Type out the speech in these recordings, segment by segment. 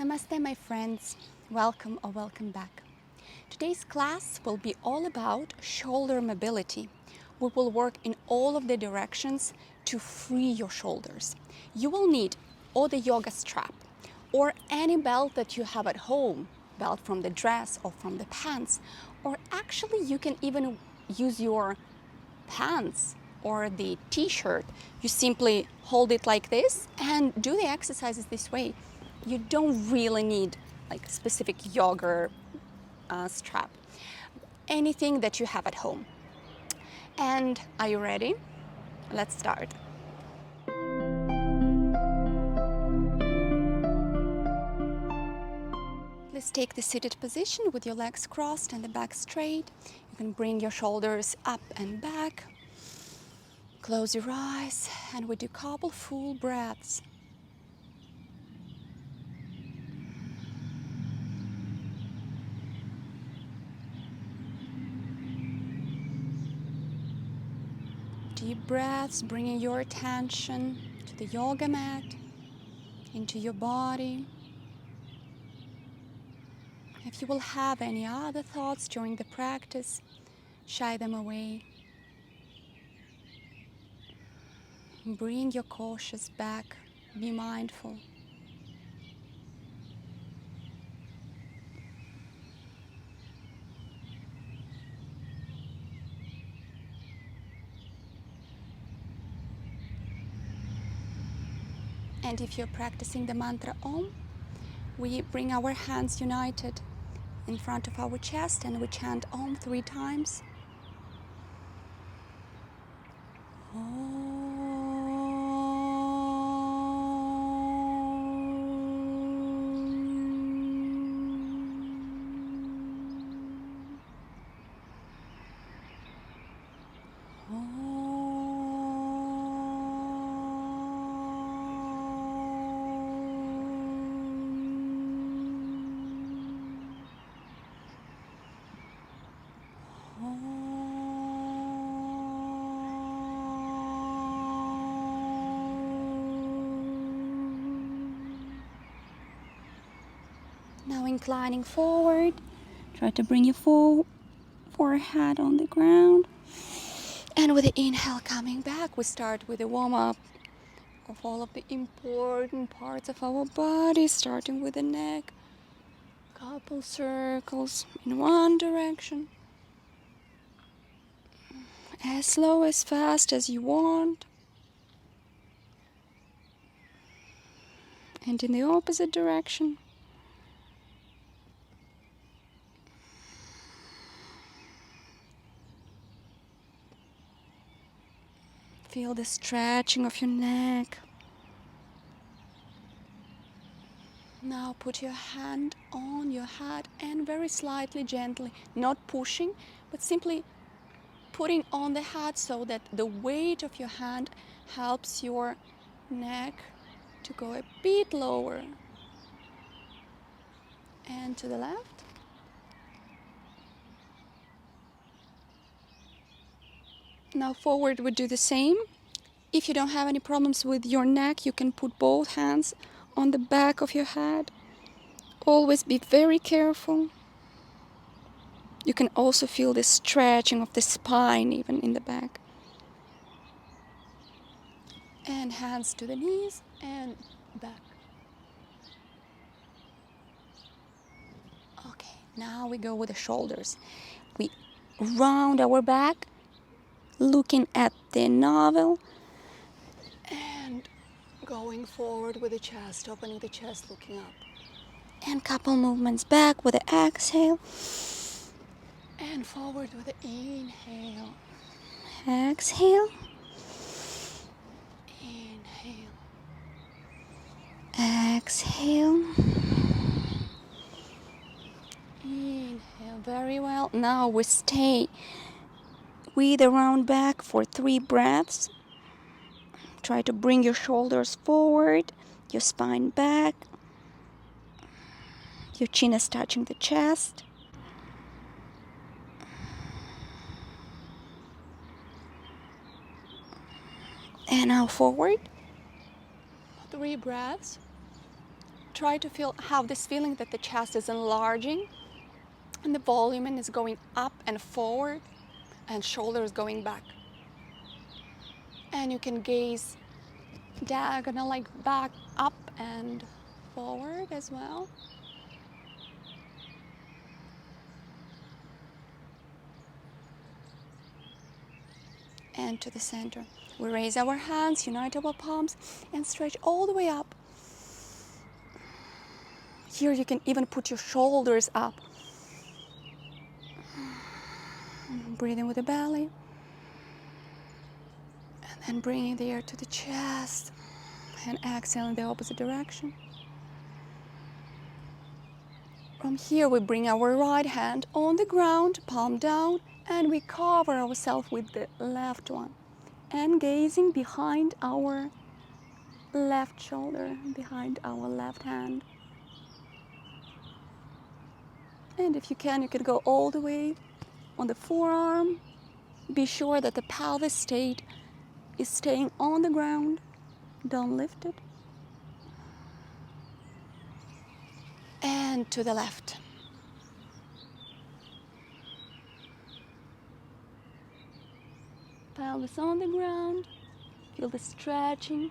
Namaste, my friends. Welcome or welcome back. Today's class will be all about shoulder mobility. We will work in all of the directions to free your shoulders. You will need or the yoga strap or any belt that you have at home, belt from the dress or from the pants, or actually you can even use your pants or the t-shirt. You simply hold it like this and do the exercises this way. You don't really need like specific yoga strap. Anything that you have at home. And are you ready? Let's start. Please take the seated position with your legs crossed and the back straight. You can bring your shoulders up and back. Close your eyes and we do a couple full breaths. Deep breaths, bringing your attention to the yoga mat, into your body. If you will have any other thoughts during the practice, shy them away. Bring your cautious back, be mindful. And if you're practicing the mantra Om, we bring our hands united in front of our chest and we chant Om 3 times. Now inclining forward, try to bring your forehead on the ground. And with the inhale coming back, we start with a warm-up of all of the important parts of our body, starting with the neck. Couple circles in one direction. As slow, as fast as you want. And in the opposite direction. Feel the stretching of your neck. Now put your hand on your head and very slightly, gently, not pushing, but simply putting on the head so that the weight of your hand helps your neck to go a bit lower. And to the left. Now forward we do the same. If you don't have any problems with your neck, you can put both hands on the back of your head. Always be very careful. You can also feel the stretching of the spine even in the back. And hands to the knees and back. Okay, now we go with the shoulders. We round our back, looking at the navel, and going forward with the chest, opening the chest, looking up. And couple movements back with the exhale. And forward with the inhale. Exhale. Inhale. Exhale. Inhale. Very well. Now we stay with the round back for 3 breaths. Try to bring your shoulders forward, your spine back. Your chin is touching the chest. And now forward. 3 breaths. try to have this feeling that the chest is enlarging and the volume is going up and forward and shoulders going back. And you can gaze diagonal, like back, up and forward as well. And to the center. We raise our hands, unite our palms, and stretch all the way up. Here you can even put your shoulders up. Breathing with the belly. And then bringing the air to the chest. And exhale in the opposite direction. From here we bring our right hand on the ground, palm down, and we cover ourselves with the left one. And gazing behind our left shoulder, behind our left hand. And if you can go all the way on the forearm. Be sure that the pelvis is staying on the ground. Don't lift it. And to the left. Pelvis on the ground. Feel the stretching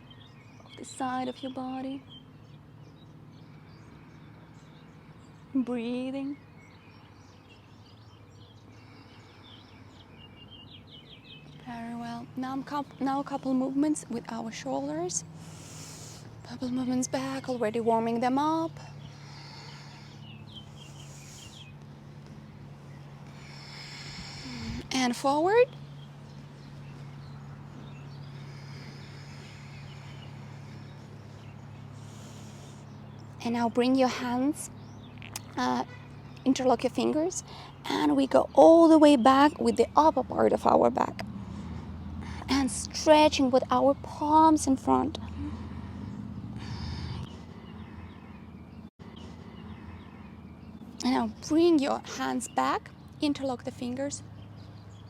of the side of your body. Breathing. Very well. Now a couple movements with our shoulders. Couple movements back, already warming them up. And forward. And now bring your hands, interlock your fingers, and we go all the way back with the upper part of our back. And stretching with our palms in front. And now bring your hands back, interlock the fingers,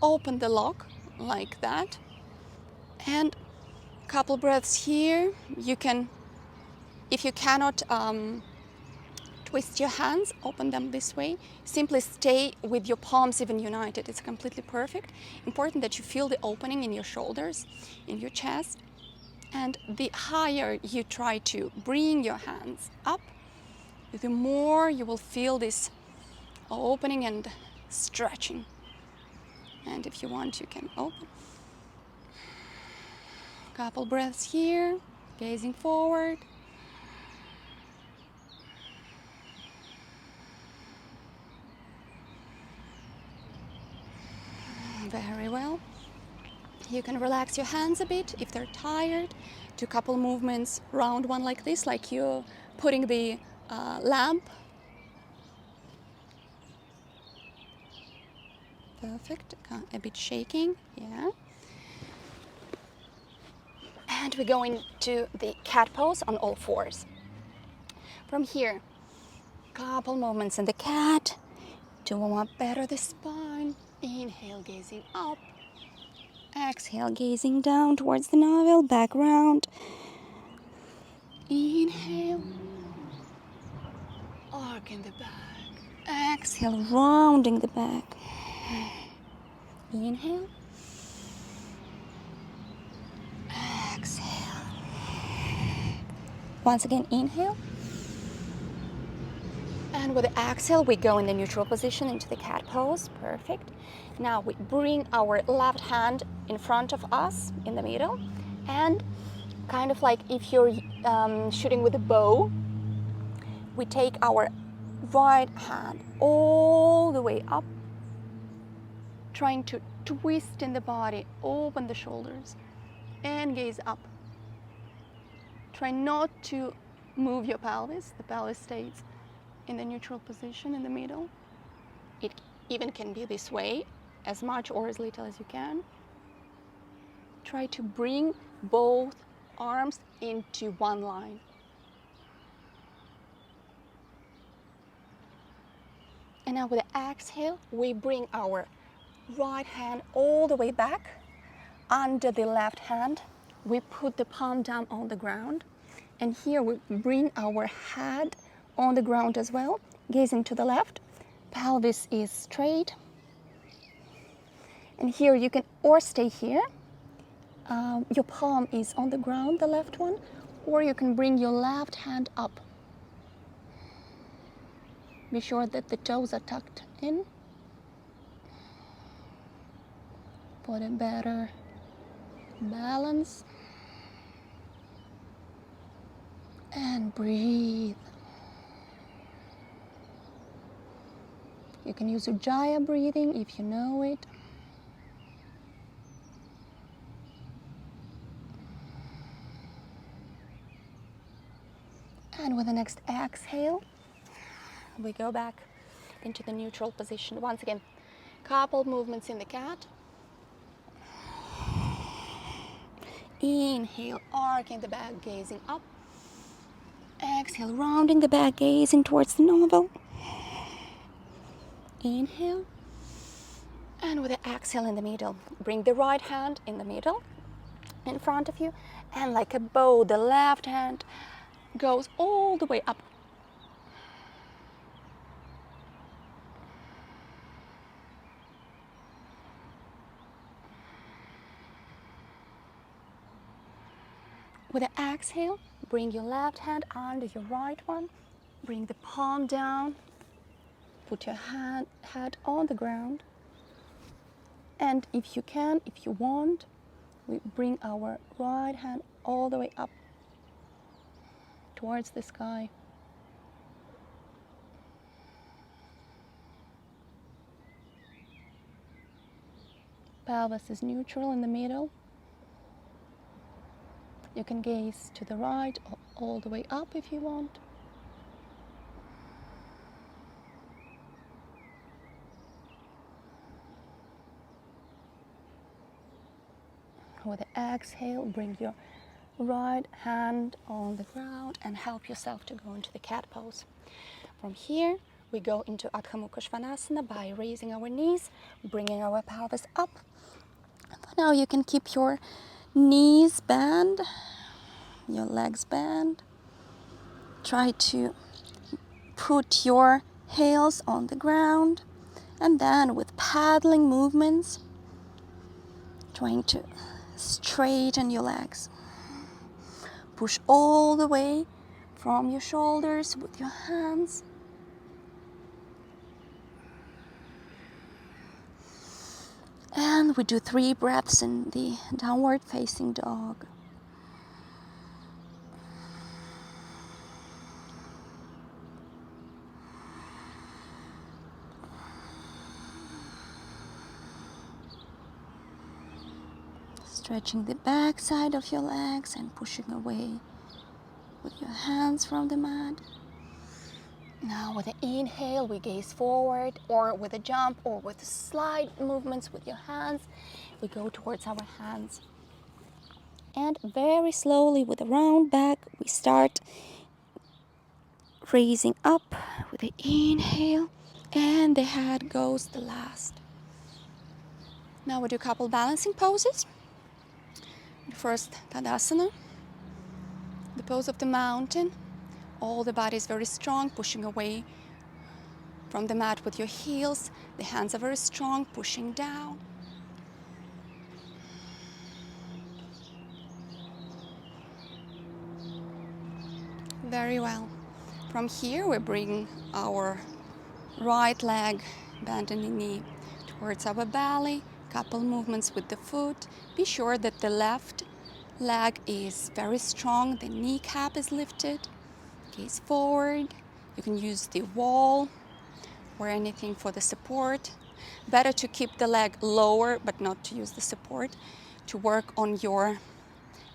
open the lock like that. And a couple breaths here. You can, if you cannot twist your hands, open them this way. Simply stay with your palms even united. It's completely perfect. Important that you feel the opening in your shoulders, in your chest. And the higher you try to bring your hands up, the more you will feel this opening and stretching. And if you want, you can open. Couple breaths here, gazing forward. Very well. You can relax your hands a bit if they're tired. Do a couple movements, round one like this, like you're putting the lamp. Perfect. A bit shaking, yeah. And we go into the cat pose on all fours. From here, couple movements in the cat to warm up better the spine. Inhale, gazing up. Exhale, gazing down towards the navel, back round. Inhale, arc in the back. Exhale, rounding the back. Inhale. Exhale. Once again, inhale. And with the exhale, we go in the neutral position into the cat pose. Perfect. Now we bring our left hand in front of us in the middle, and kind of like if you're shooting with a bow, we take our right hand all the way up, trying to twist in the body, open the shoulders, and gaze up. Try not to move your pelvis. The pelvis stays in the neutral position in the middle. It even can be this way, as much or as little as you can. Try to bring both arms into one line. And now with the exhale, we bring our right hand all the way back under the left hand. We put the palm down on the ground And here we bring our head on the ground as well, gazing to the left. Pelvis is straight. And here you can or stay here. Your palm is on the ground, the left one, or you can bring your left hand up. Be sure that the toes are tucked in for a better balance. And breathe. You can use Ujjayi breathing if you know it. And with the next exhale, we go back into the neutral position. Once again, couple movements in the cat. Inhale, arcing the back, gazing up. Exhale, rounding the back, gazing towards the navel. Inhale. And with the exhale in the middle, bring the right hand in the middle, in front of you. And like a bow, the left hand goes all the way up. With the exhale, bring your left hand under your right one. Bring the palm down. Put your head on the ground. And if you can, if you want, we bring our right hand all the way up towards the sky. Pelvis is neutral in the middle. You can gaze to the right or all the way up if you want. With the exhale, bring your right hand on the ground and help yourself to go into the cat pose. From here, we go into Akhamu-Kushwanasana by raising our knees, bringing our pelvis up. For now, you can keep your knees bent, your legs bent. Try to put your heels on the ground, and then with paddling movements, trying to straighten your legs. Push all the way from your shoulders with your hands. And we do 3 breaths in the downward facing dog. Stretching the back side of your legs and pushing away with your hands from the mat. Now with the inhale, we gaze forward, or with a jump, or with slide movements with your hands, we go towards our hands. And very slowly with a round back, we start raising up with the inhale, and the head goes the last. Now we do a couple balancing poses. First, Tadasana, the pose of the mountain. All the body is very strong, pushing away from the mat with your heels. The hands are very strong, pushing down. Very well. From here, we bring our right leg, bending the knee towards our belly. Couple movements with the foot. Be sure that the left leg is very strong. The kneecap is lifted. Gaze forward. You can use the wall or anything for the support. Better to keep the leg lower, but not to use the support, to work on your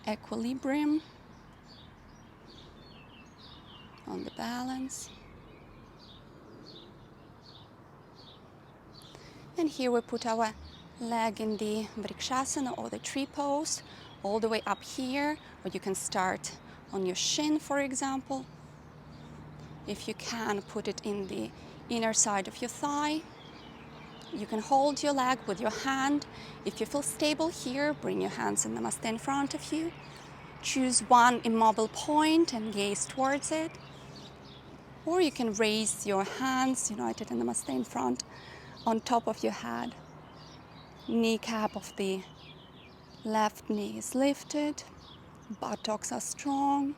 equilibrium, on the balance. And here we put our leg in the Briksasana or the tree pose, all the way up here, or you can start on your shin, for example. If you can, put it in the inner side of your thigh. You can hold your leg with your hand. If you feel stable here, bring your hands in Namaste in front of you. choose one immobile point and gaze towards it. Or you can raise your hands, united in Namaste in front, on top of your head. Kneecap of the left knee is lifted. Buttocks are strong.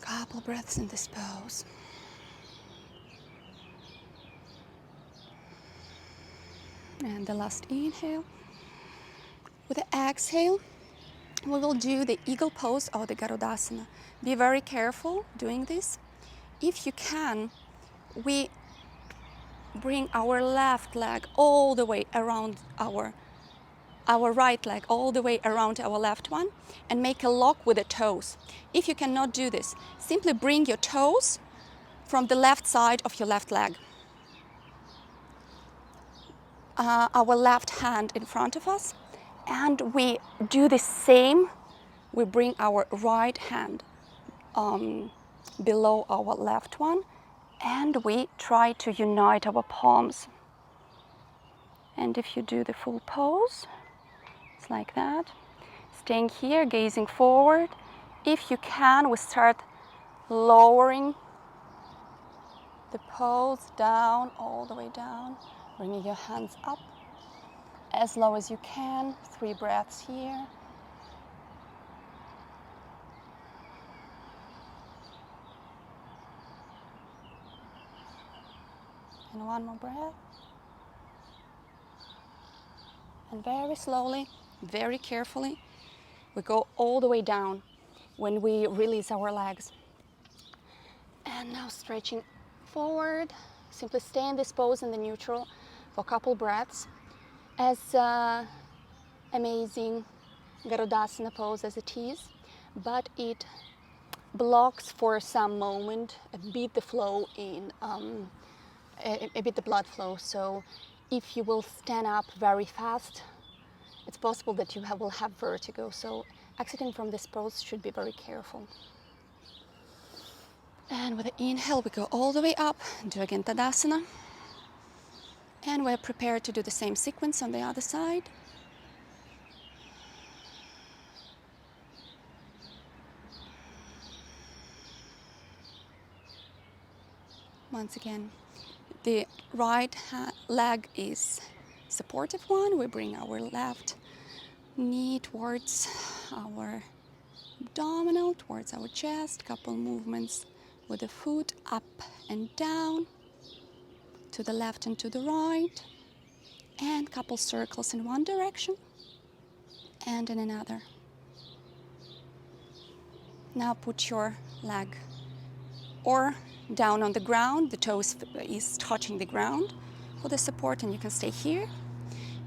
Couple breaths in this pose. And the last inhale. With the exhale, we will do the eagle pose or the Garudasana. Be very careful doing this. If you can, we bring our left leg all the way around our right leg, all the way around our left one, and make a lock with the toes. If you cannot do this, simply bring your toes from the left side of your left leg. Our left hand in front of us, and we do the same. We bring our right hand below our left one, and we try to unite our palms. And if you do the full pose, it's like that. Staying here, gazing forward. If you can, we start lowering the pose down, all the way down. Bringing your hands up as low as you can. 3 breaths here. And one more breath. And very slowly, very carefully, we go all the way down when we release our legs. And now stretching forward. Simply stay in this pose in the neutral for a couple breaths. As amazing Garudasana pose as it is, but it blocks for some moment a bit the flow in a bit the blood flow. So if you will stand up very fast, it's possible that you will have vertigo. So exiting from this pose should be very careful. And with the inhale, we go all the way up, do again Tadasana. And we're prepared to do the same sequence on the other side. Once again, the right leg is supportive one. We bring our left knee towards our abdominal, towards our chest. Couple movements with the foot up and down, to the left and to the right, and couple circles in one direction and in another. Now put your leg or down on the ground, the toes is touching the ground for the support, and you can stay here.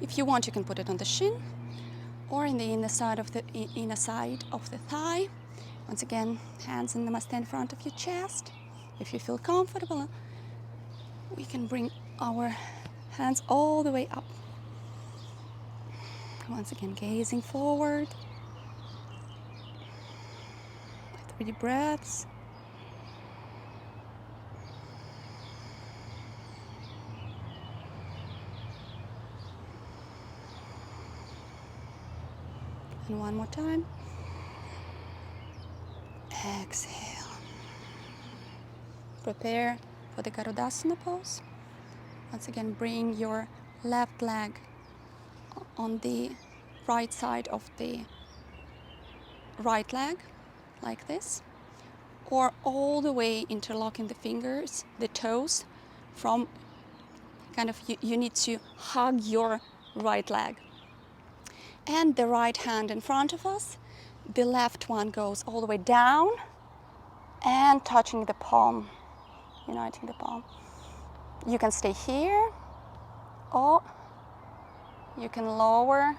If you want, you can put it on the shin or in the inner side of the thigh. Once again, hands in Namaste in front of your chest. If you feel comfortable, we can bring our hands all the way up. Once again, gazing forward. 3 breaths. And one more time. Exhale. Prepare for the Garudasana pose. Once again, bring your left leg on the right side of the right leg, like this, or all the way interlocking the fingers, the toes, from kind of, you need to hug your right leg. And the right hand in front of us, the left one goes all the way down and touching the palm, uniting the palm. You can stay here, or you can lower,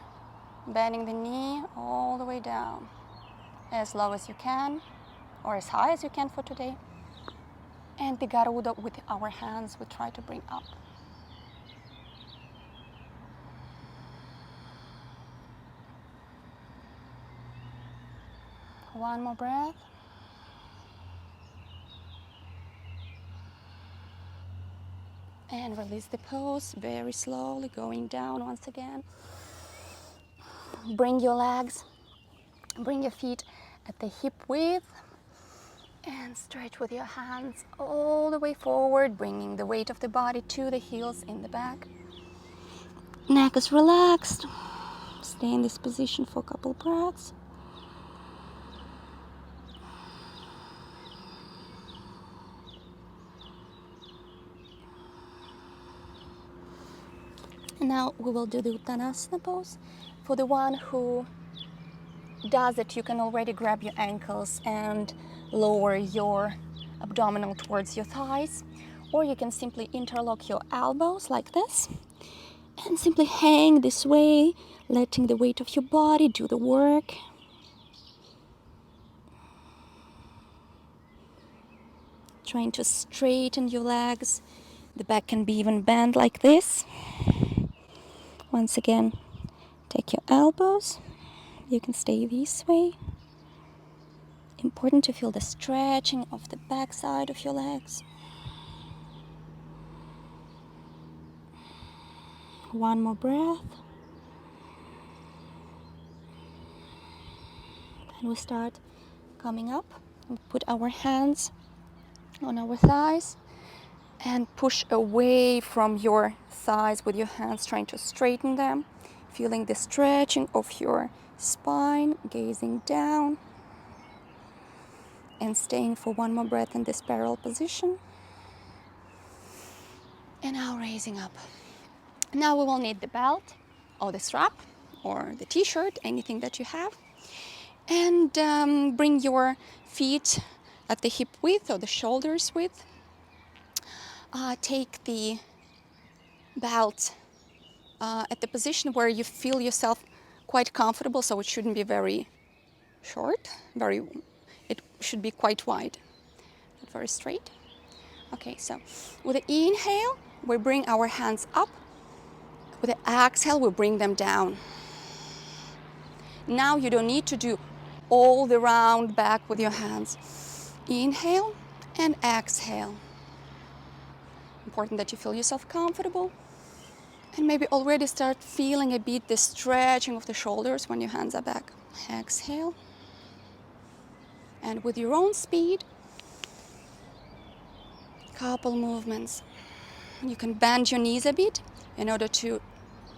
bending the knee all the way down, as low as you can, or as high as you can for today. And the Garuda with our hands we try to bring up. One more breath. And release the pose, very slowly going down once again. Bring your legs, bring your feet at the hip width. And stretch with your hands all the way forward, bringing the weight of the body to the heels in the back. Neck is relaxed. Stay in this position for a couple breaths. And now we will do the Botanasana pose. For the one who does it, you can already grab your ankles and lower your abdominal towards your thighs, or you can simply interlock your elbows like this and simply hang this way, letting the weight of your body do the work. Trying to straighten your legs. The back can be even bent like this. Once again, take your elbows. You can stay this way. Important to feel the stretching of the back side of your legs. One more breath. And we start coming up. We put our hands on our thighs and push away from your thighs with your hands, trying to straighten them. Feeling the stretching of your spine, gazing down. And staying for one more breath in this parallel position. And now raising up. Now we will need the belt or the strap or the t-shirt, anything that you have. And bring your feet at the hip width or the shoulders width. Take the belt at the position where you feel yourself quite comfortable, so it shouldn't be very short, it should be quite wide, not very straight. Okay, so with the inhale, we bring our hands up. With the exhale, we bring them down. Now you don't need to do all the round back with your hands. Inhale and exhale. Important that you feel yourself comfortable. And maybe already start feeling a bit the stretching of the shoulders when your hands are back. Exhale. And with your own speed, couple movements. You can bend your knees a bit in order to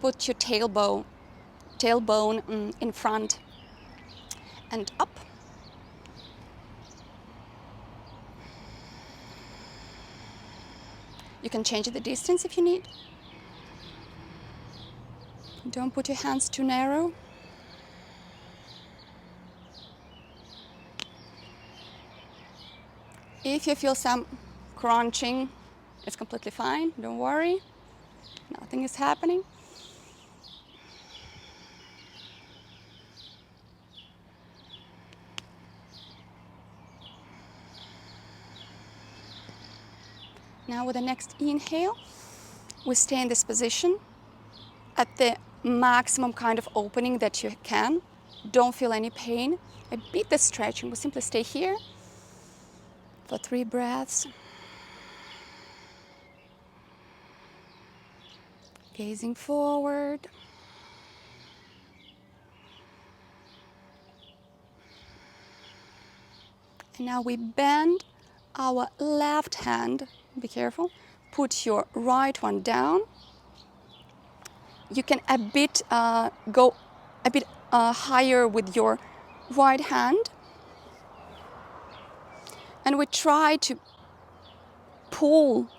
put your tailbone in front and up. You can change the distance if you need. Don't put your hands too narrow. If you feel some crunching, it's completely fine. Don't worry. Nothing is happening. Now with the next inhale, we stay in this position at the maximum kind of opening that you can. Don't feel any pain. A bit the stretching. We simply stay here for 3 breaths. Gazing forward. And now we bend our left hand. Be careful. Put your right one down. You can go a bit higher with your right hand. And we try to pull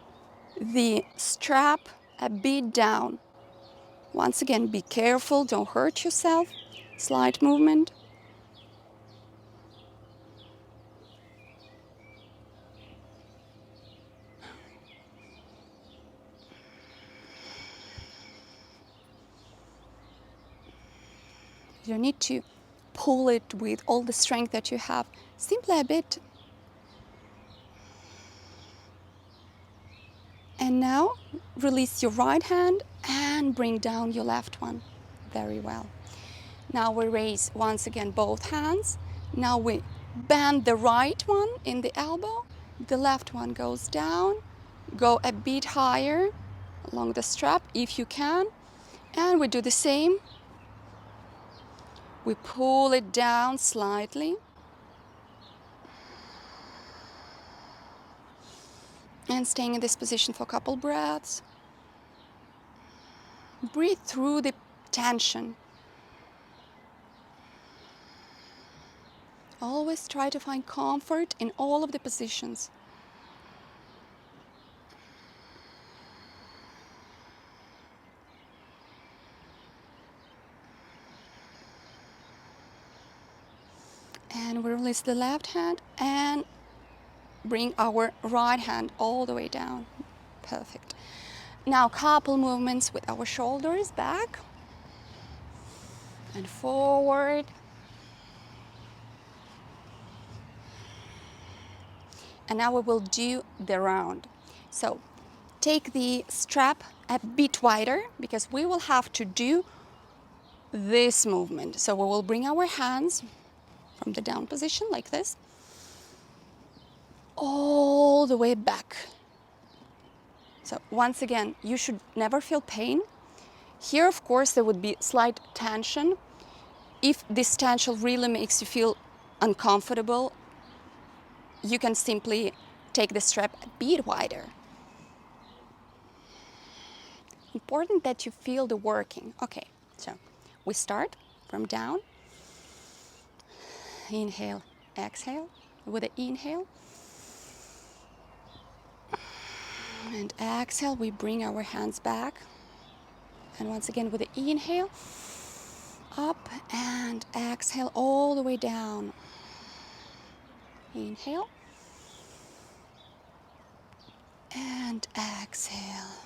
the strap a bit down. Once again, be careful, don't hurt yourself. Slight movement. You don't need to pull it with all the strength that you have. Simply a bit. And now release your right hand and bring down your left one. Very well. Now we raise once again both hands. Now we bend the right one in the elbow. The left one goes down. Go a bit higher along the strap if you can. And we do the same. We pull it down slightly. And staying in this position for a couple breaths. Breathe through the tension. Always try to find comfort in all of the positions. And we release the left hand and bring our right hand all the way down. Perfect. Now couple movements with our shoulders back and forward. And now we will do the round. So take the strap a bit wider because we will have to do this movement. So we will bring our hands from the down position like this, all the way back. So once again, you should never feel pain. Here, of course, there would be slight tension. If this tension really makes you feel uncomfortable, you can simply take the strap a bit wider. Important that you feel the working. Okay, so we start from down. Inhale, exhale. With the inhale and exhale, we bring our hands back. And once again, with the inhale, up and exhale all the way down. Inhale and exhale.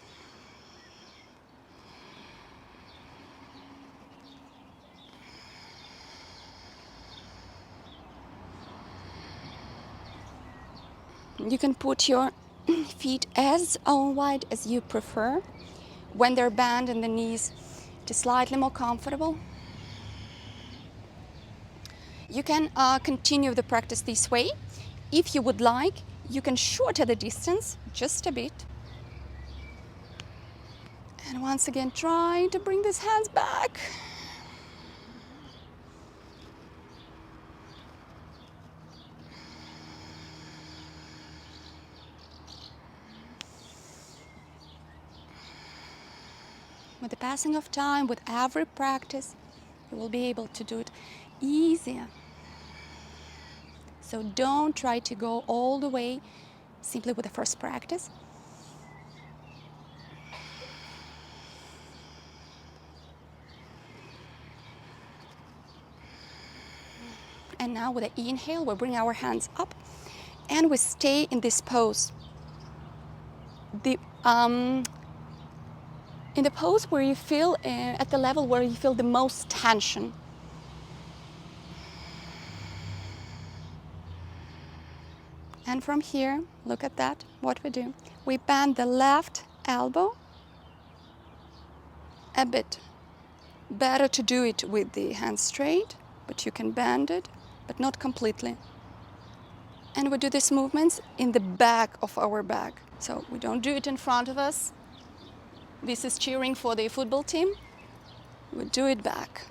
You can put your feet as wide as you prefer. When they're bent in the knees, just slightly more comfortable. You can continue the practice this way. If you would like, you can shorten the distance just a bit. And once again, try to bring these hands back. With the passing of time, with every practice, you will be able to do it easier. So don't try to go all the way simply with the first practice. And now with the inhale, we bring our hands up and we stay in this pose. In the pose where you feel, at the level where you feel the most tension. And from here, look at that, what we do. We bend the left elbow a bit. Better to do it with the hands straight, but you can bend it, but not completely. And we do these movements in the back of our back. So we don't do it in front of us. This is cheering for the football team. We do it back.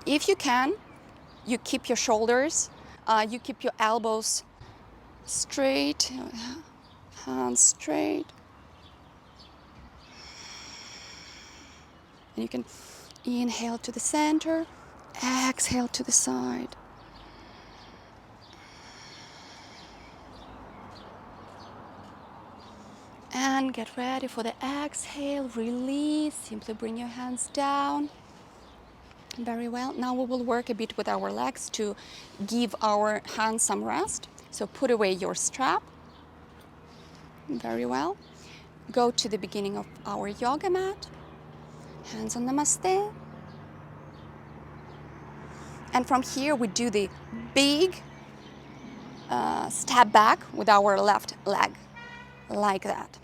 If you can, you keep your shoulders, you keep your elbows straight, hands straight. And you can inhale to the center, exhale to the side. And get ready for the exhale, release, simply bring your hands down. Very well. Now we will work a bit with our legs to give our hands some rest. So put away your strap. Very well. Go to the beginning of our yoga mat. Hands on Namaste. And from here we do the big step back with our left leg, like that.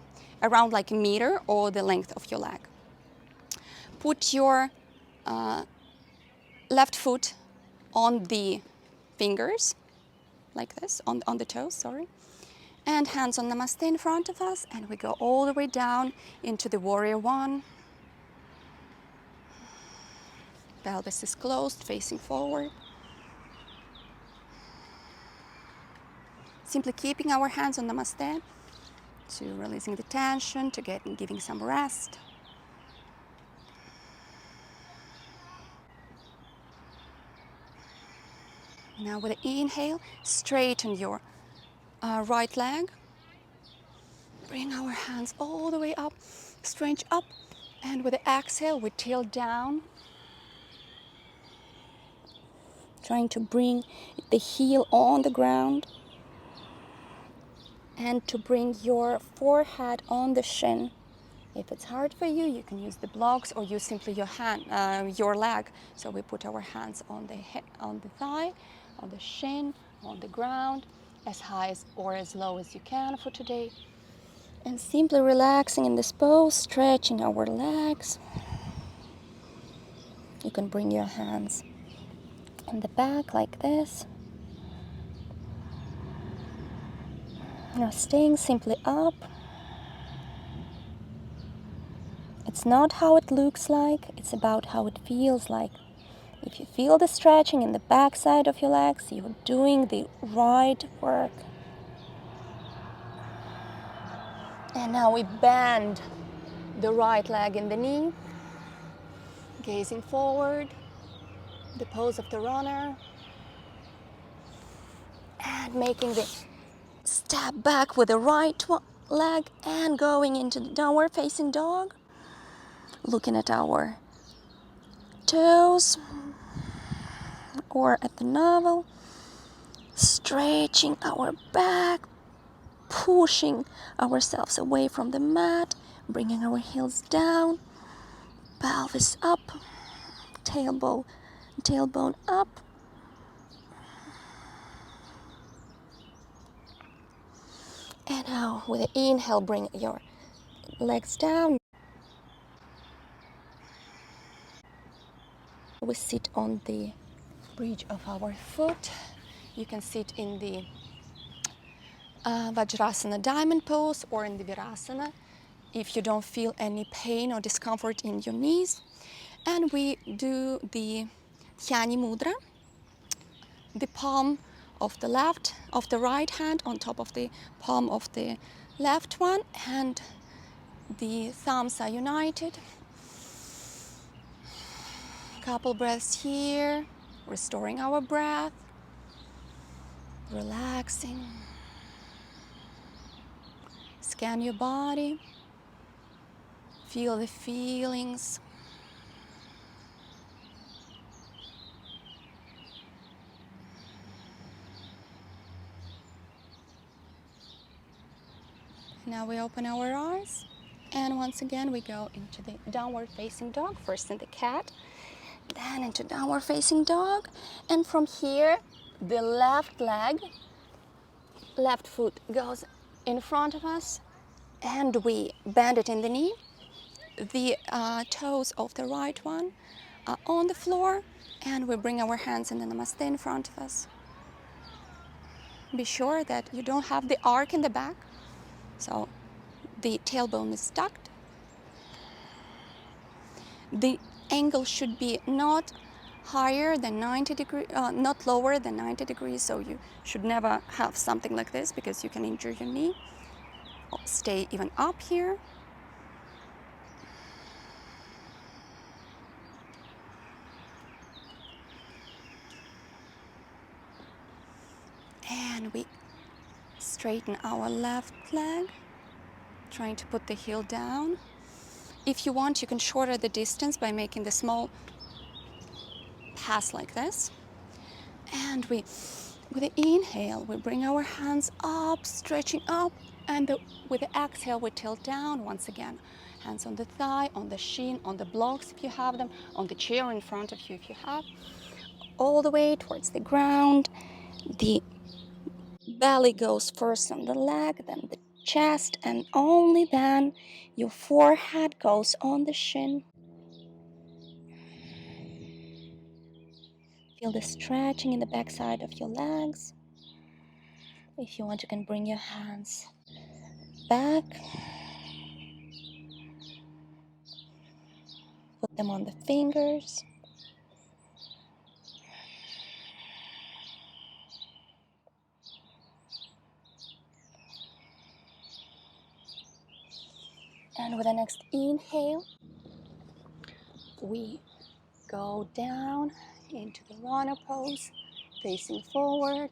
Around like a meter or the length of your leg. Put your left foot on the fingers, like this, on the toes, sorry. And hands on Namaste in front of us, and we go all the way down into the warrior one. Pelvis is closed, facing forward. simply keeping our hands on Namaste, to releasing the tension, to giving some rest. Now with the inhale, straighten your right leg. Bring our hands all the way up, stretch up. And with the exhale, we tilt down. Trying to bring the heel on the ground. And to bring your forehead on the shin. If it's hard for you, you can use the blocks or use simply your leg. So we put our hands on the thigh, on the shin, on the ground, as high or as low as you can for today. And simply relaxing in this pose, stretching our legs. You can bring your hands in the back like this. Now staying simply up. It's not how it looks like, it's about how it feels like. If you feel the stretching in the back side of your legs, you're doing the right work. And now we bend the right leg in the knee, gazing forward, the pose of the runner, and making the step back with the right leg and going into the downward facing dog, looking at our toes or at the navel, stretching our back, pushing ourselves away from the mat, bringing our heels down, pelvis up, tailbone up. And now with the inhale, bring your legs down. We sit on the bridge of our foot. You can sit in the Vajrasana diamond pose or in the Virasana if you don't feel any pain or discomfort in your knees. And we do the Dhyani Mudra, the palm of the right hand on top of the palm of the left one, and the thumbs are united. Couple breaths here, restoring our breath, relaxing. Scan your body, feel the feelings. Now we open our eyes, and once again we go into the downward facing dog, first in the cat, then into downward facing dog. And from here, the left foot goes in front of us, and we bend it in the knee. The toes of the right one are on the floor, and we bring our hands in the Namaste in front of us. Be sure that you don't have the arc in the back, so the tailbone is tucked. The angle should be not higher than 90 degrees, not lower than 90 degrees, so you should never have something like this because you can injure your knee. Stay even up here. And we straighten our left leg, trying to put the heel down. If you want, you can shorten the distance by making the small pass like this. And with the inhale, we bring our hands up, stretching up, and with the exhale, we tilt down once again. Hands on the thigh, on the shin, on the blocks if you have them, on the chair in front of you if you have. All the way towards the ground. The belly goes first on the leg, then the chest, and only then your forehead goes on the shin. Feel the stretching in the backside of your legs. If you want, you can bring your hands back. Put them on the fingers. And with the next inhale, we go down into the Rana pose, facing forward.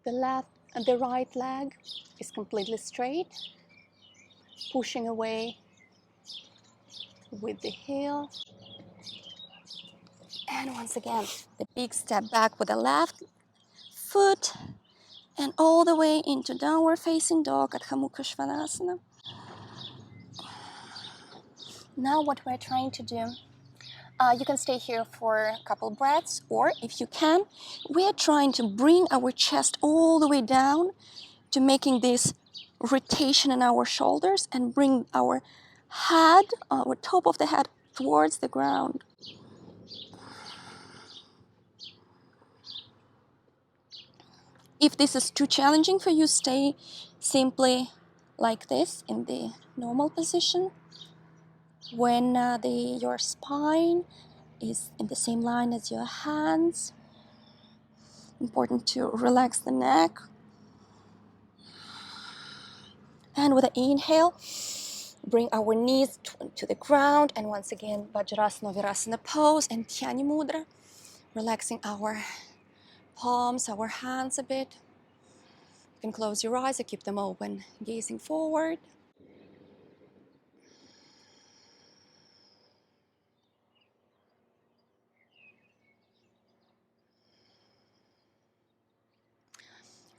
The right leg is completely straight, pushing away with the heel. And once again, the big step back with the left foot and all the way into downward facing dog, Akhamu-Kushwanasana. Now what we're trying to do, you can stay here for a couple breaths, or if you can, we're trying to bring our chest all the way down to making this rotation in our shoulders and bring our head, our top of the head towards the ground. If this is too challenging for you, stay simply like this in the normal position. When your spine is in the same line as your hands, important to relax the neck. And with an inhale, bring our knees to the ground, and once again, Vajrasana Pose and Dhyani Mudra, relaxing our palms, our hands a bit. You can close your eyes or keep them open, gazing forward.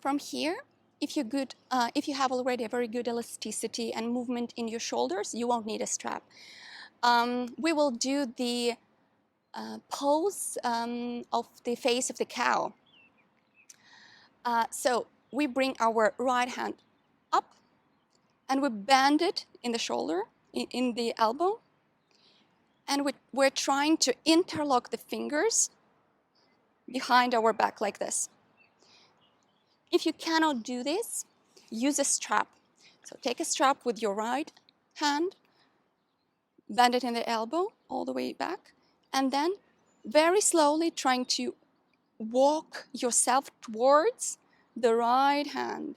From here, if you have already a very good elasticity and movement in your shoulders, you won't need a strap. We will do the pose of the face of the cow. So we bring our right hand up and we bend it in the shoulder, in the elbow, and we're trying to interlock the fingers behind our back like this. If you cannot do this, use a strap. So take a strap with your right hand, bend it in the elbow all the way back, and then very slowly trying to walk yourself towards the right hand,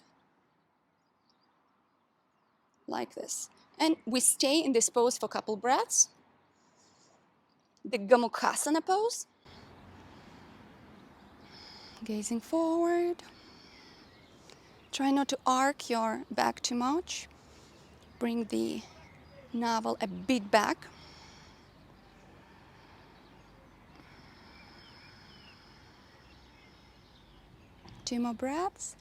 like this. And we stay in this pose for a couple breaths. The Garudasana pose. Gazing forward. Try not to arc your back too much. Bring the navel a bit back. Two more breaths.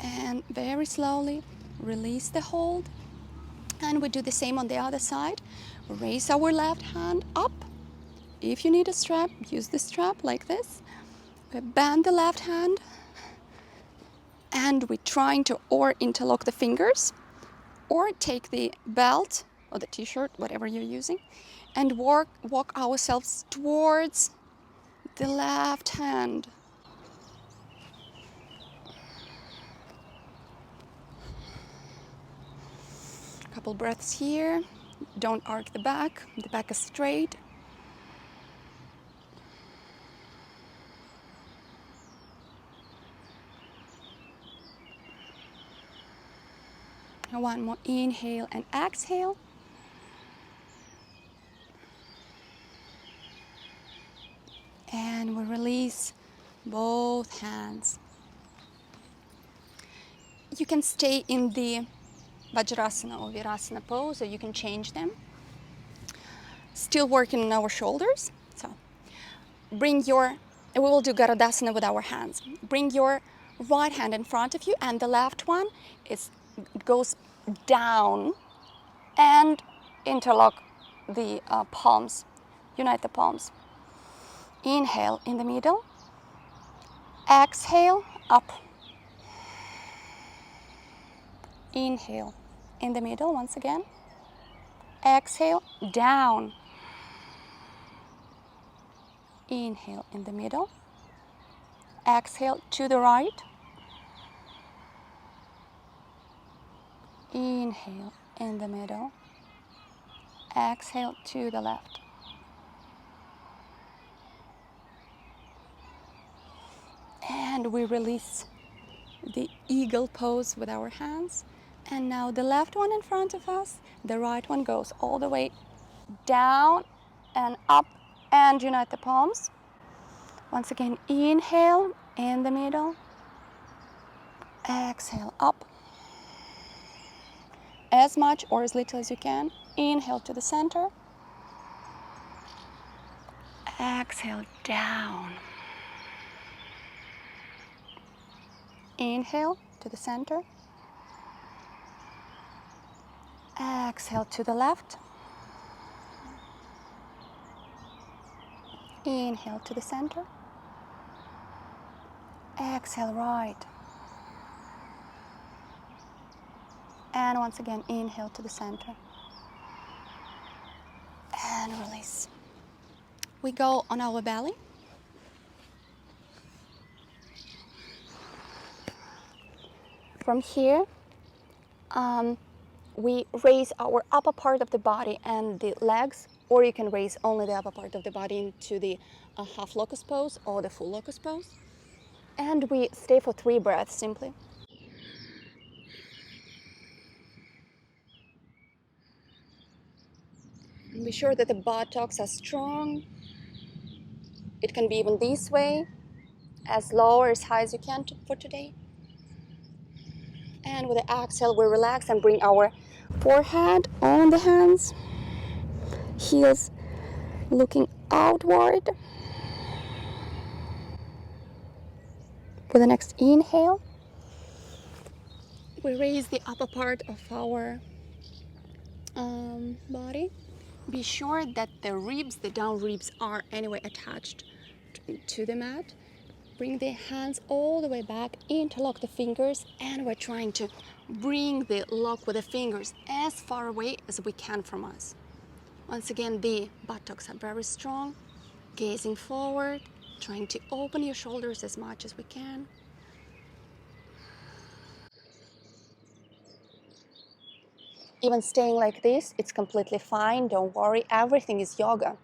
And very slowly release the hold. And we do the same on the other side. Raise our left hand up. If you need a strap, use the strap like this. We bend the left hand. And we're trying to or interlock the fingers or take the belt or the t-shirt, whatever you're using, and walk ourselves towards the left hand. Couple breaths here. Don't arc the back is straight. And one more inhale and exhale. And we release both hands. You can stay in the Vajrasana or Virasana pose, or you can change them. Still working on our shoulders. So we will do Garadasana with our hands. Bring your right hand in front of you, and the left one goes down and interlock the palms. Unite the palms. Inhale in the middle. Exhale up. Inhale in the middle once again. Exhale down. Inhale in the middle. Exhale to the right. Inhale in the middle. Exhale to the left. And we release the eagle pose with our hands. And now the left one in front of us, the right one goes all the way down and up, and unite the palms. Once again, inhale in the middle. Exhale up. As much or as little as you can. Inhale to the center. Exhale down. Inhale to the center. Exhale to the left. Inhale to the center. Exhale right. And once again, inhale to the center. And release. We go on our belly. From here, we raise our upper part of the body and the legs, or you can raise only the upper part of the body into the half locus pose or the full locus pose. And we stay for 3 breaths simply. And be sure that the buttocks are strong. It can be even this way, as low or as high as you can for today. And with the exhale, we relax and bring our forehead on the hands, heels looking outward. For the next inhale, we raise the upper part of our body. Be sure that the ribs, the down ribs, are anyway attached to the mat. Bring the hands all the way back, interlock the fingers, and we're trying to bring the lock with the fingers as far away as we can from us. Once again, the buttocks are very strong, gazing forward, trying to open your shoulders as much as we can. Even staying like this, it's completely fine. Don't worry, everything is yoga.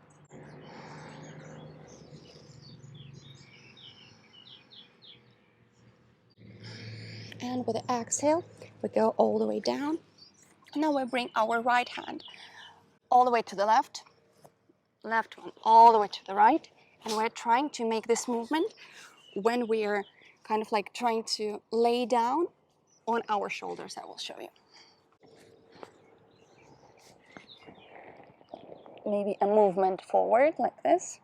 And with the exhale, we go all the way down. Now we bring our right hand all the way to the left, left one all the way to the right. And we're trying to make this movement when we are kind of like trying to lay down on our shoulders. I will show you. Maybe a movement forward like this,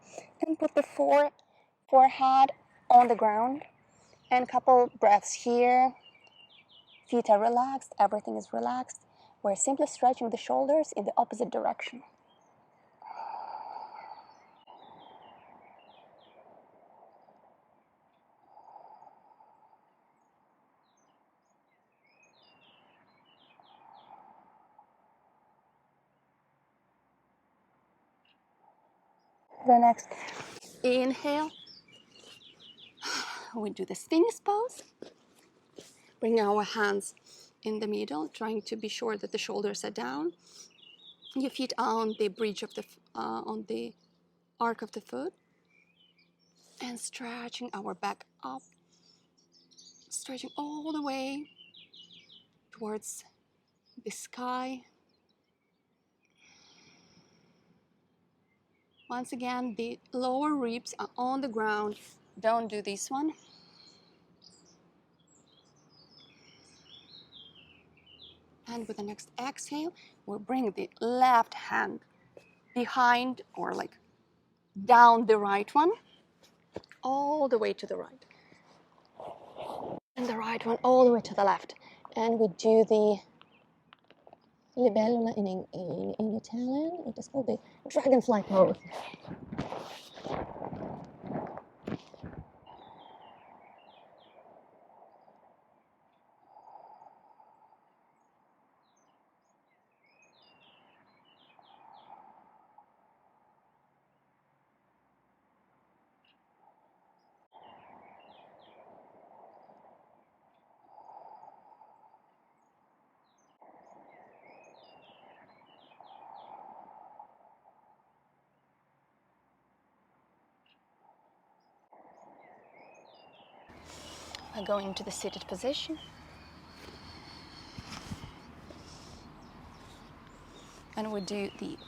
and put the forehead on the ground, and a couple breaths here. Feet are relaxed, everything is relaxed. We're simply stretching the shoulders in the opposite direction. The next inhale, we do the Sphinx Pose. Bring our hands in the middle, trying to be sure that the shoulders are down. Your feet are on the bridge of on the arc of the foot. And stretching our back up, stretching all the way towards the sky. Once again, the lower ribs are on the ground. Don't do this one. And with the next exhale, we'll bring the left hand behind or like down the right one, all the way to the right. And the right one all the way to the left. And we do the libellula in Italian. It is called the dragonfly pose. I go into the seated position. And we do the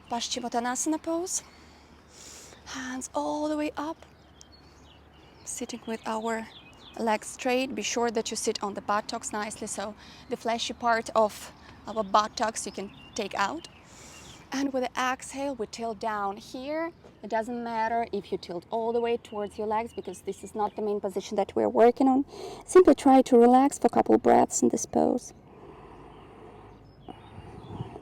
Pashti Botanasana pose. Hands all the way up. Sitting with our legs straight. Be sure that you sit on the buttocks nicely, so the fleshy part of our buttocks you can take out. And with the exhale, we tilt down here. It doesn't matter if you tilt all the way towards your legs, because this is not the main position that we're working on. Simply try to relax for a couple breaths in this pose.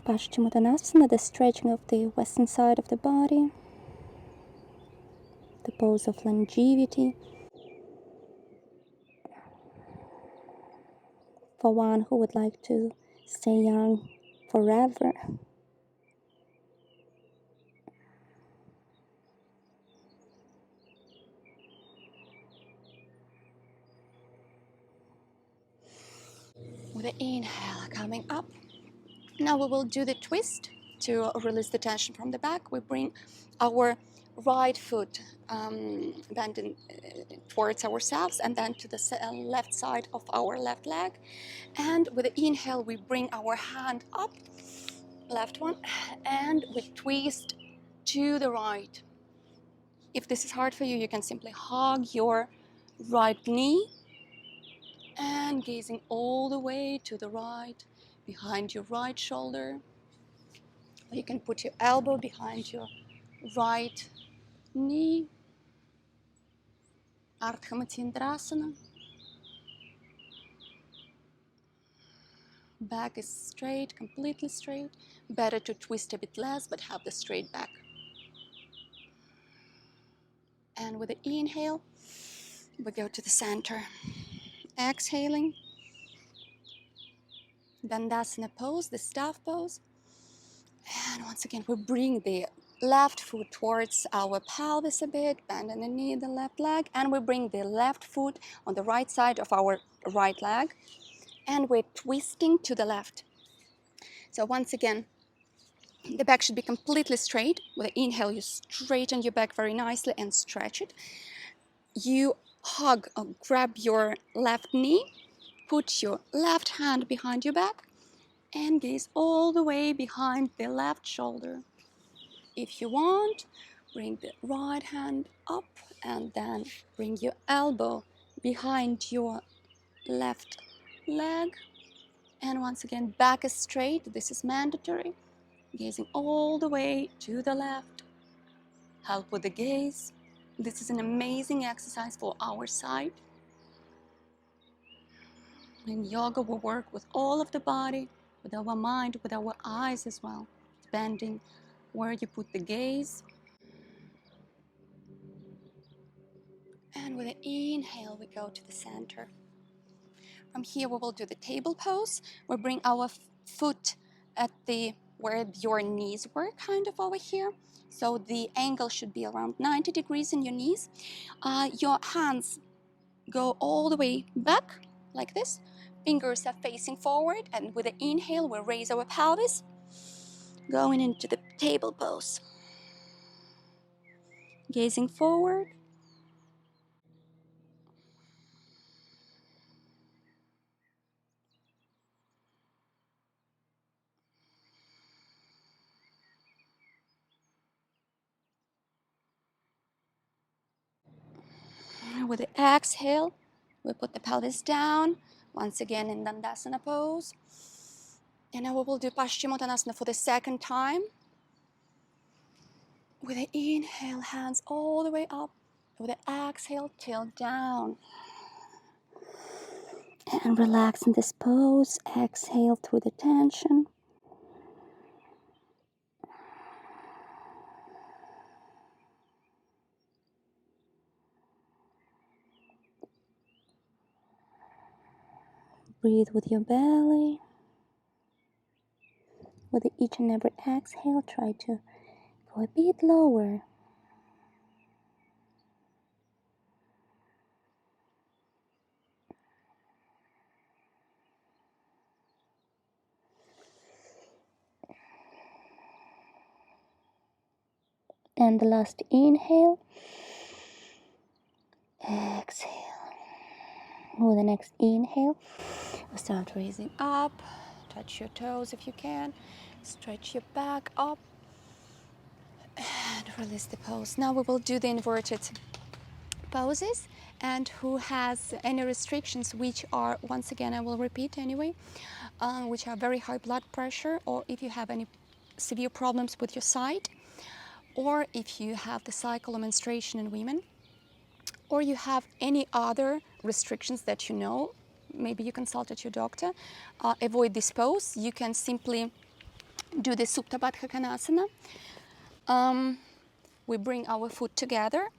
Paschimottanasana, the stretching of the western side of the body, the pose of longevity. For one who would like to stay young forever. With the inhale coming up. Now we will do the twist to release the tension from the back. We bring our right foot bending towards ourselves, and then to the left side of our left leg. And with the inhale, we bring our hand up, left one, and we twist to the right. If this is hard for you, you can simply hug your right knee and gazing all the way to the right, behind your right shoulder. You can put your elbow behind your right knee. Akhamu-Kushwanasana. Back is straight, completely straight. Better to twist a bit less, but have the straight back. And with the inhale, we go to the center. Exhaling. Dandasana pose, the staff pose. And once again, we bring the left foot towards our pelvis a bit, bend the knee, the left leg, and we bring the left foot on the right side of our right leg, and we're twisting to the left. So once again, the back should be completely straight. With the inhale, you straighten your back very nicely and stretch it. You hug or grab your left knee, put your left hand behind your back, and gaze all the way behind the left shoulder. If you want, bring the right hand up and then bring your elbow behind your left leg. And once again, back is straight. This is mandatory. Gazing all the way to the left. Help with the gaze. This is an amazing exercise for our side. In yoga, we work with all of the body, with our mind, with our eyes as well. Bending where you put the gaze. And with an inhale, we go to the center. From here, we will do the table pose. We bring our foot at where your knees were, kind of over here. So the angle should be around 90 degrees in your knees. Your hands go all the way back, like this. Fingers are facing forward, and with the inhale, we raise our pelvis, going into the table pose. Gazing forward. With the exhale, we put the pelvis down, once again in Dandasana pose. And now we will do Paschimottanasana for the second time. With the inhale, hands all the way up. With the exhale, tilt down. And relax in this pose. Exhale through the tension. Breathe with your belly. With each and every exhale, try to go a bit lower. And the last inhale. Exhale. With the next inhale, we start raising up. Touch your toes if you can. Stretch your back up. And release the pose. Now we will do the inverted poses. And who has any restrictions, which are, once again, I will repeat anyway, which are very high blood pressure, or if you have any severe problems with your sight, or if you have the cycle or menstruation in women, or you have any other restrictions that you know, maybe you consulted your doctor, avoid this pose. You can simply do the Supta Baddha Konasana. We bring our foot together,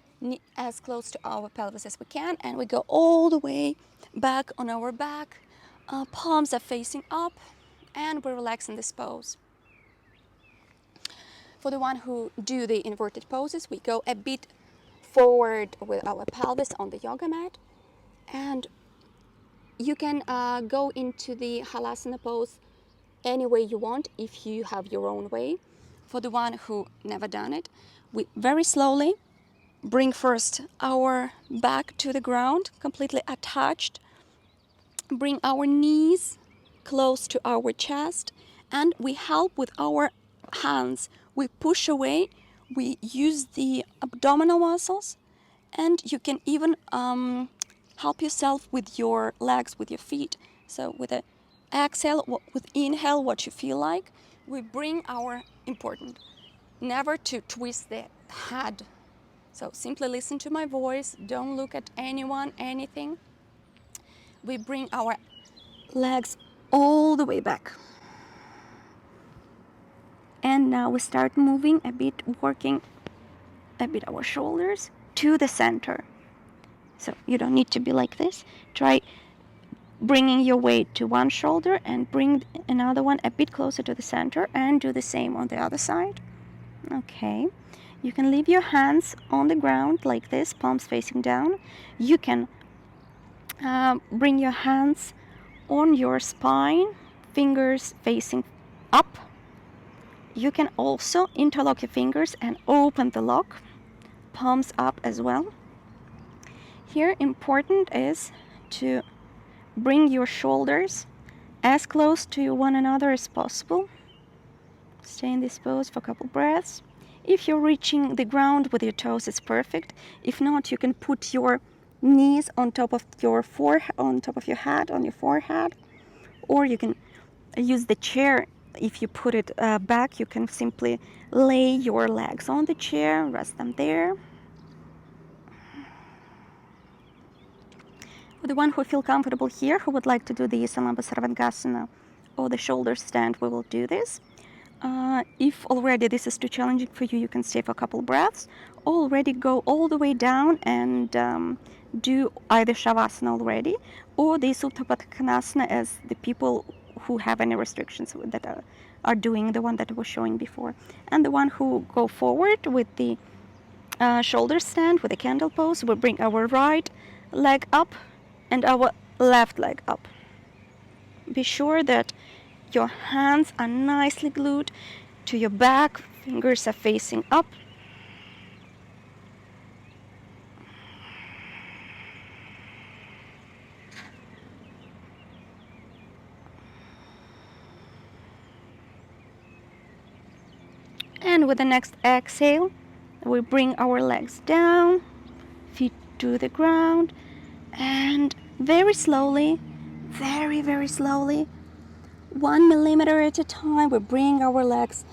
as close to our pelvis as we can, and we go all the way back on our back. Palms are facing up, and we relax in this pose. For the one who do the inverted poses, we go a bit forward with our pelvis on the yoga mat, and you can go into the Halasana pose any way you want if you have your own way. For the one who never done it, we very slowly bring first our back to the ground, completely attached. Bring our knees close to our chest, and we help with our hands. We push away, we use the abdominal muscles, and you can even help yourself with your legs, with your feet. So with an exhale, with inhale, what you feel like, we bring our, important, never to twist the head. So simply listen to my voice, don't look at anyone, anything. We bring our legs all the way back. And now we start moving a bit, working a bit our shoulders to the center. So you don't need to be like this. Try bringing your weight to one shoulder and bring another one a bit closer to the center, and do the same on the other side. Okay. You can leave your hands on the ground like this, palms facing down. You can bring your hands on your spine, fingers facing up. You can also interlock your fingers and open the lock, palms up as well. Here, important is to bring your shoulders as close to one another as possible. Stay in this pose for a couple breaths. If you're reaching the ground with your toes, it's perfect. If not, you can put your knees on top of your forehead, on top of your head, on your forehead, or you can use the chair. If you put it back, you can simply lay your legs on the chair, rest them there. For the one who feel comfortable here, who would like to do the Salamba Sarvangasana or the shoulder stand, we will do this. If already this is too challenging for you, you can stay for a couple breaths. Already go all the way down and do either Shavasana already or the Supta Baddha Konasana as the people who have any restrictions that are doing the one that I was showing before. And the one who go forward with the shoulder stand with the candle pose, we bring our right leg up and our left leg up. Be sure that your hands are nicely glued to your back, fingers are facing up. And with the next exhale, we bring our legs down, feet to the ground, and very slowly, very, very slowly, 1 millimeter at a time, we bring our legs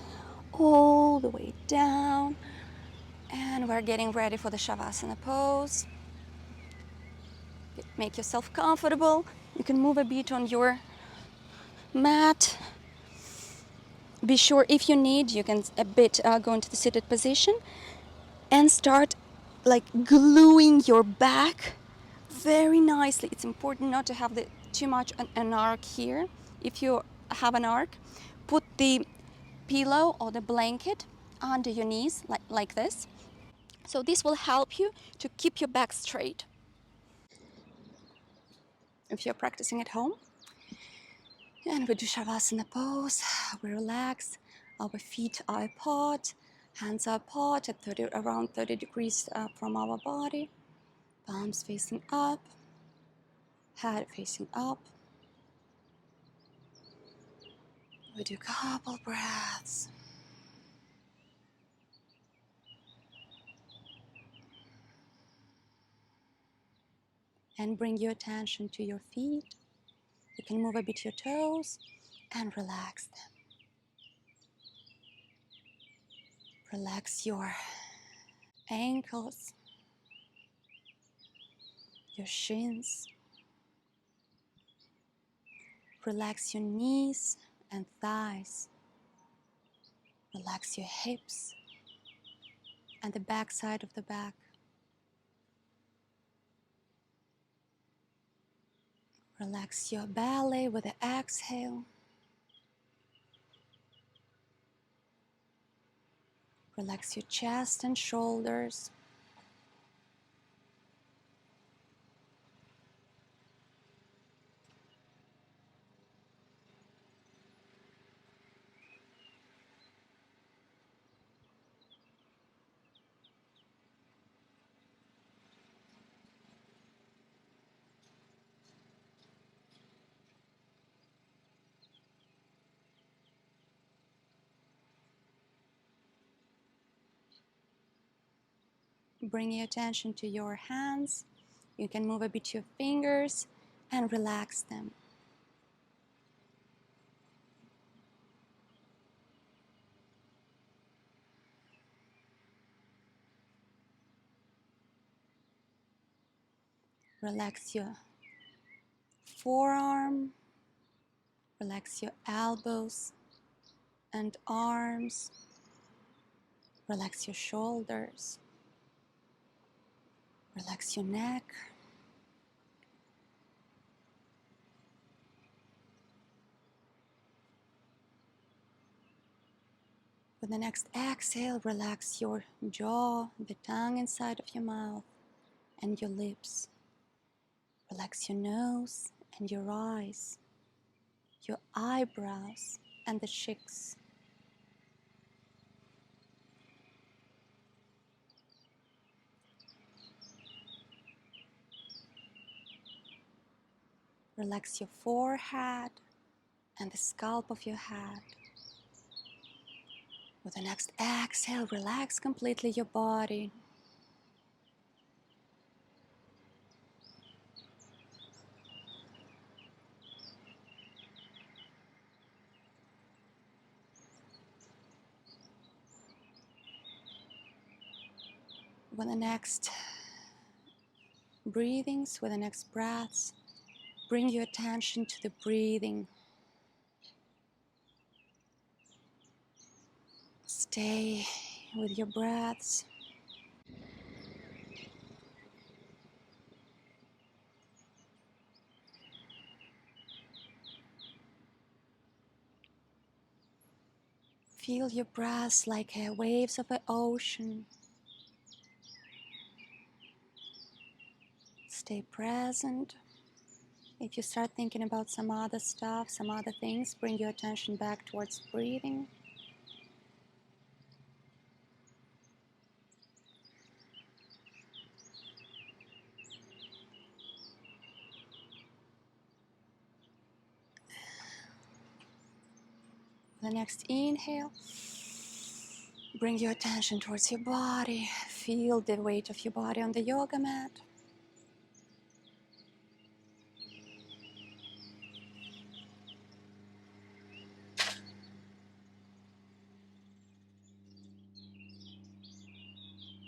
all the way down, and we're getting ready for the Shavasana pose. Make yourself comfortable. You can move a bit on your mat. Be sure, if you need, you can a bit go into the seated position and start like gluing your back very nicely. It's important not to have too much an arc here. If you have an arc, put the pillow or the blanket under your knees like this. So this will help you to keep your back straight. If you're practicing at home, and we do Shavasana pose, we relax, our feet are apart, hands are apart at around 30 degrees from our body, palms facing up. head facing up. We do a couple breaths. And bring your attention to your feet. You can move a bit your toes and relax them. Relax your ankles, your shins. Relax your knees and thighs. Relax your hips and the back side of the back. Relax your belly with the exhale. Relax your chest and shoulders. Bring your attention to your hands. You can move a bit your fingers and relax them. Relax your forearm. Relax your elbows and arms. Relax your shoulders. Relax your neck. With the next exhale, relax your jaw, the tongue inside of your mouth, and your lips. Relax your nose and your eyes, your eyebrows and the cheeks. Relax your forehead and the scalp of your head. With the next exhale, relax completely your body. With the next breathings, with the next breaths, bring your attention to the breathing. Stay with your breaths. Feel your breaths like waves of an ocean. Stay present. If you start thinking about some other stuff, some other things, bring your attention back towards breathing. The next inhale, bring your attention towards your body. Feel the weight of your body on the yoga mat.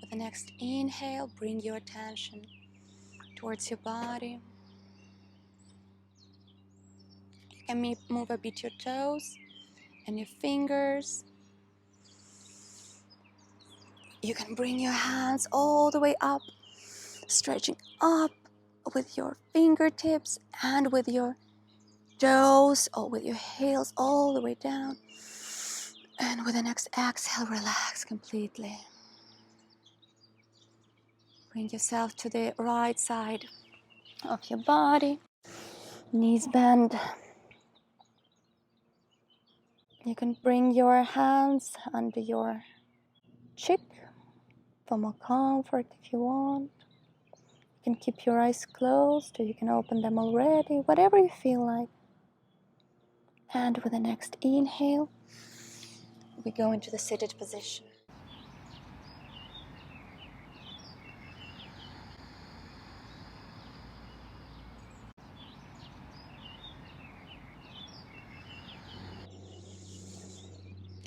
With the next inhale, bring your attention towards your body. You can move a bit your toes and your fingers. You can bring your hands all the way up, stretching up with your fingertips and with your toes or with your heels all the way down. And with the next exhale, relax completely. Bring yourself to the right side of your body. Knees bend. You can bring your hands under your cheek for more comfort if you want. You can keep your eyes closed or you can open them already, whatever you feel like. And with the next inhale, we go into the seated position.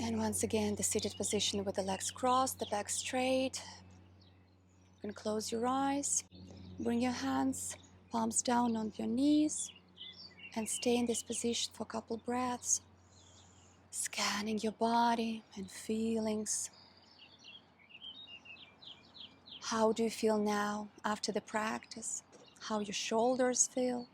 And once again, the seated position with the legs crossed, the back straight. You can close your eyes, bring your hands, palms down on your knees, and stay in this position for a couple breaths, scanning your body and feelings. How do you feel now after the practice? How your shoulders feel?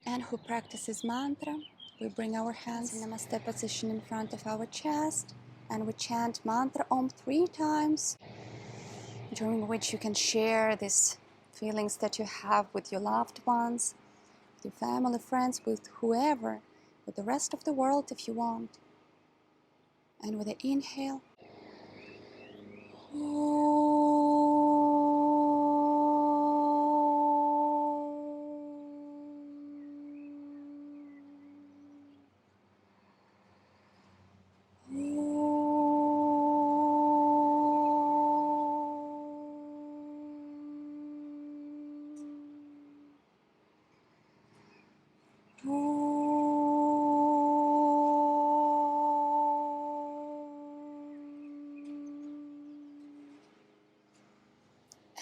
And who practices mantra, we bring our hands in Namaste position in front of our chest, and we chant mantra Om 3 times, during which you can share these feelings that you have with your loved ones, with your family, friends, with whoever, with the rest of the world if you want. And with the inhale,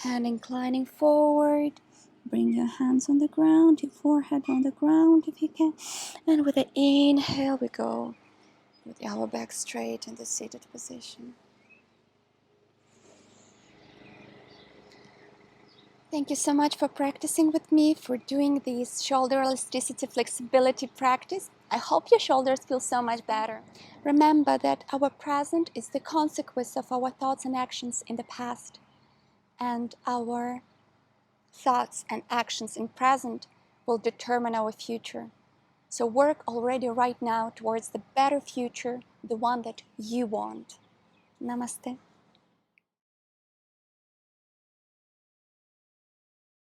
and inclining forward, bring your hands on the ground, your forehead on the ground if you can. And with the inhale, we go with our back straight in the seated position. Thank you so much for practicing with me, for doing this shoulder elasticity flexibility practice. I hope your shoulders feel so much better. Remember that our present is the consequence of our thoughts and actions in the past. And our thoughts and actions in present will determine our future. So work already right now towards the better future, the one that you want. Namaste.